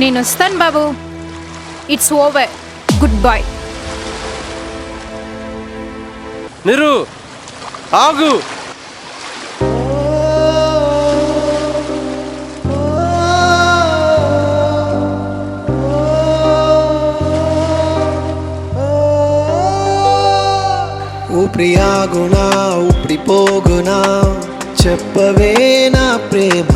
నేను వస్తాను బాబు. It's over. Goodbye. నిరు ఆగు. ఊపిరి ఆగునా ఊపిరి పోగునా చెప్పవే నా ప్రేమ,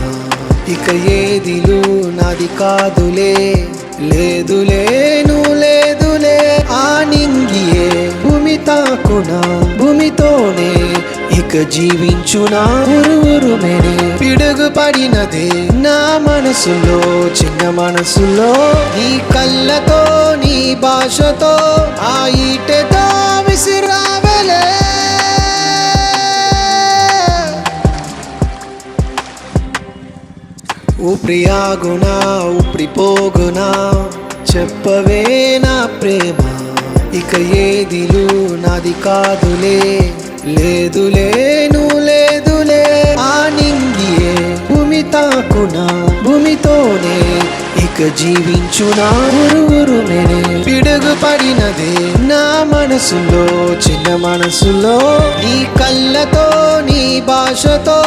ఇక ఏదిలు నాది కాదులే, లేదులే నువ్వు లేదులే. ఆ నింగియే భూమి తాకునా భూమితోనే ఇక జీవించునా ఉరువురుమేనే. పిడుగు పడినదే నా మనసులో చిన్న మనసులో, నీ కళ్ళతో నీ భాషతో ఆ ఈటెతో విసిరావలే. ఊపిరి ఆగునా ఊపిరి పోగునా చెప్పవే నా ప్రేమ, ఇక ఏదిలు నాది కాదులే, లేదులే నువ్వు లేదులే. ఆ నింగియే భూమి తాకునా భూమితోనే ఇక జీవించునా ఉరువురుమేనే. పిడుగు పడినదే నా మనసులో చిన్న మనసులో, నీ కళ్ళతో నీ భాషతో